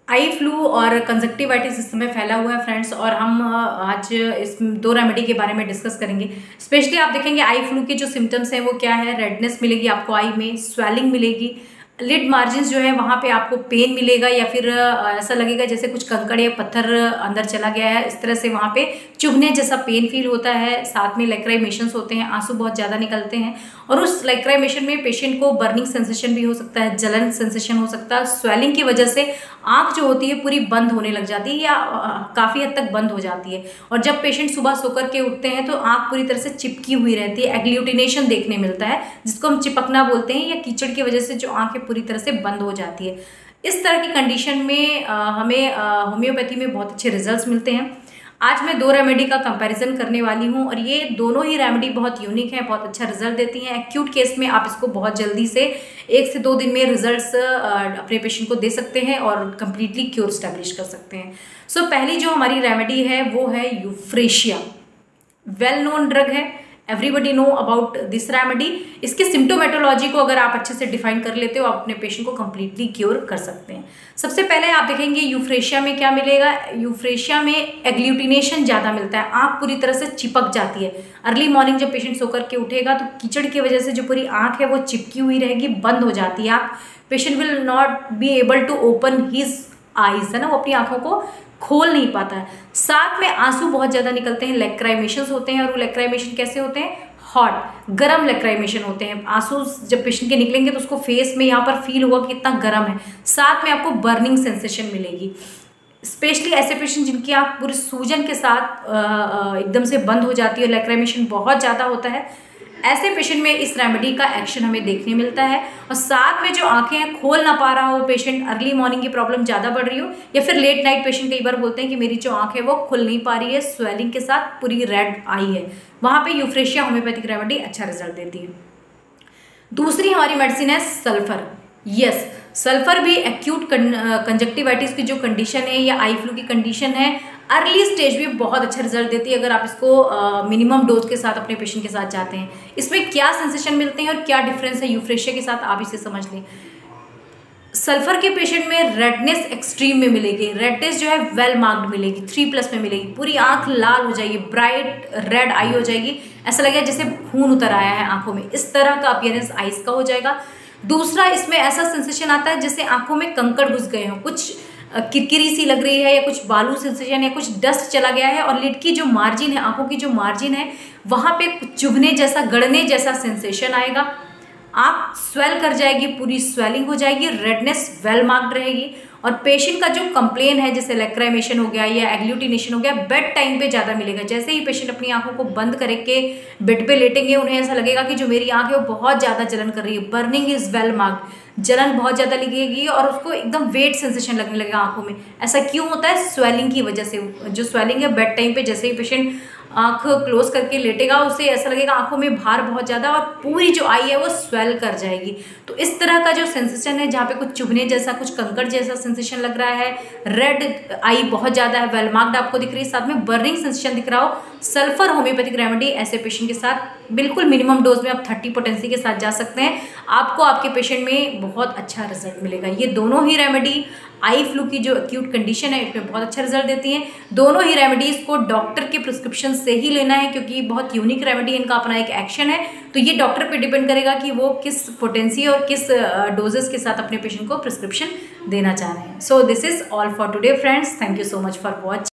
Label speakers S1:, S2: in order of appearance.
S1: Eye flu और conjunctivitis इस समय फैला हुआ है फ्रेंड्स, और हम आज इस 2 रेमेडी के बारे में डिस्कस करेंगे। स्पेशली आप देखेंगे आई फ्लू के जो सिम्टम्स हैं वो क्या है। रेडनेस मिलेगी आपको आई में, स्वेलिंग मिलेगी, लिड मार्जिन जो है वहाँ पे आपको पेन मिलेगा, या फिर ऐसा लगेगा जैसे कुछ कंकड़ या पत्थर अंदर चला गया है, इस तरह से वहाँ पे चुभने जैसा पेन फील होता है। साथ में लैक्राइमेशंस होते हैं, आंसू बहुत ज़्यादा निकलते हैं, और उस लैक्राइमेशन में पेशेंट को बर्निंग सेंसेशन भी हो सकता है, जलन सेंसेशन हो सकता है। स्वेलिंग की वजह से आँख जो होती है पूरी बंद होने लग जाती है, या काफ़ी हद तक बंद हो जाती है। और जब पेशेंट सुबह सोकर के उठते हैं तो आँख पूरी तरह से चिपकी हुई रहती है, एग्लूटिनेशन देखने मिलता है, जिसको हम चिपकना बोलते हैं, या कीचड़ की वजह से जो आँखें पूरी तरह से बंद हो जाती है। इस तरह की कंडीशन में हमें होम्योपैथी में बहुत अच्छे रिजल्ट्स मिलते हैं। आज मैं 2 रेमेडी का कंपैरिजन करने वाली हूँ, और ये दोनों ही रेमेडी बहुत यूनिक है, बहुत अच्छा रिजल्ट देती हैं। एक्यूट केस में आप इसको बहुत जल्दी से 1 से 2 दिन में रिजल्ट्स अपने पेशेंट को दे सकते हैं और कंप्लीटली क्योर स्टैब्लिश कर सकते हैं। सो पहली जो हमारी रेमेडी है वो है यूफ्रेशिया। वेल नोन ड्रग है, everybody know about this remedy. इसके सिम्टोमेटोलॉजी को अगर आप अच्छे से डिफाइन कर लेते हो, आप अपने पेशेंट को कंप्लीटली क्योर कर सकते हैं। सबसे पहले आप देखेंगे यूफ्रेशिया में क्या मिलेगा। यूफ्रेशिया में एग्लूटिनेशन ज़्यादा मिलता है, आँख पूरी तरह से चिपक जाती है। अर्ली मॉर्निंग जब पेशेंट सोकर के उठेगा तो कीचड़ की वजह से जो पूरी आँख है वो चिपकी हुई रहेगी, बंद हो जाती है आँख। Patient will not be able to open his eyes, है ना, वो अपनी आँखों को खोल नहीं पाता है। साथ में आंसू बहुत ज़्यादा निकलते हैं, लैक्राइमेशंस होते हैं, और वो लैक्राइमेशन कैसे होते हैं, हॉट गरम लैक्राइमेशन होते हैं। आंसू जब पेशेंट के निकलेंगे तो उसको फेस में यहाँ पर फील होगा कि कितना गर्म है। साथ में आपको बर्निंग सेंसेशन मिलेगी। स्पेशली ऐसे पेशेंट जिनकी आँख पूरी सूजन के साथ एकदम से बंद हो जाती है, लैक्राइमेशन बहुत ज़्यादा होता है, ऐसे पेशेंट में इस रेमेडी का एक्शन हमें देखने मिलता है। और साथ में जो आंखें हैं खोल ना पा रहा हो पेशेंट, अर्ली मॉर्निंग की प्रॉब्लम ज़्यादा बढ़ रही हो, या फिर लेट नाइट पेशेंट कई बार बोलते हैं कि मेरी जो आंख है वो खुल नहीं पा रही है, स्वेलिंग के साथ पूरी रेड आई है, वहाँ पे यूफ्रेशिया होम्योपैथिक रेमेडी अच्छा रिजल्ट देती है। दूसरी हमारी मेडिसिन है सल्फर। यस, सल्फर भी एक्यूट कंजक्टिवाइटिस की जो कंडीशन है या आई फ्लू की कंडीशन है, अर्ली स्टेज में बहुत अच्छा रिजल्ट देती है अगर आप इसको मिनिमम डोज के साथ अपने पेशेंट के साथ जाते हैं। इसमें क्या सेंसेशन मिलते हैं और क्या डिफरेंस है यूफ्रेशिया के साथ, आप इसे समझ लें। सल्फर के पेशेंट में रेडनेस एक्सट्रीम में मिलेगी, रेडनेस जो है वेल मार्क्ड मिलेगी, 3+ में मिलेगी, पूरी आंख लाल हो जाएगी, ब्राइट रेड आई हो जाएगी, ऐसा लगेगा जैसे खून उतर आया है आंखों में, इस तरह का अपीयरेंस आइज का हो जाएगा। दूसरा, इसमें ऐसा सेंसेशन आता है जैसे आंखों में कंकड़ घुस गए हों, कुछ किरकिरी सी लग रही है, या कुछ बालू सेंसेशन, या कुछ डस्ट चला गया है, और लिड की जो मार्जिन है, आंखों की जो मार्जिन है, वहाँ पे चुभने जैसा, गड़ने जैसा सेंसेशन आएगा। आँख स्वेल कर जाएगी, पूरी स्वेलिंग हो जाएगी, रेडनेस वेल मार्क्ड रहेगी। और पेशेंट का जो कंप्लेन है जैसे लैक्राइमेशन हो गया या एग्लूटिनेशन हो गया, बेड टाइम पे ज़्यादा मिलेगा। जैसे ही पेशेंट अपनी आंखों को बंद करके बेड पे लेटेंगे, उन्हें ऐसा लगेगा कि जो मेरी आंख है वो बहुत ज़्यादा जलन कर रही है, बर्निंग इज वेल मार्क्ड, जलन बहुत ज़्यादा लगेगी, और उसको एकदम वेट सेंसेशन लगने लगेगा आंखों में। ऐसा क्यों होता है, स्वेलिंग की वजह से। जो स्वेलिंग है बेड टाइम पे जैसे ही पेशेंट आँख क्लोज करके लेटेगा, उसे ऐसा लगेगा आंखों में भार बहुत ज़्यादा, और पूरी जो आई है वो स्वेल कर जाएगी। तो इस तरह का जो सेंसेशन है, जहाँ पे कुछ चुभने जैसा, कुछ कंकड़ जैसा सेंसेशन लग रहा है, रेड आई बहुत ज़्यादा है, वेल मार्क्ड आपको दिख रही है, साथ में बर्निंग सेंसेशन दिख रहा हो, सल्फर होम्योपैथिक रेमेडी ऐसे पेशेंट के साथ बिल्कुल मिनिमम डोज में आप 30 पोटेंसी के साथ जा सकते हैं। आपको आपके पेशेंट में बहुत अच्छा रिजल्ट मिलेगा। ये दोनों ही रेमेडी आई फ्लू की जो एक्यूट कंडीशन है इसमें बहुत अच्छा रिजल्ट देती हैं। दोनों ही रेमेडीज़ को डॉक्टर के प्रिस्क्रिप्शन से ही लेना है, क्योंकि बहुत यूनिक रेमेडी, इनका अपना एक एक्शन है। तो ये डॉक्टर पे डिपेंड करेगा कि वो किस पोटेंसी और किस डोजेस के साथ अपने पेशेंट को प्रिस्क्रिप्शन देना चाह रहे हैं। So this is all for today friends, thank you so much for watching.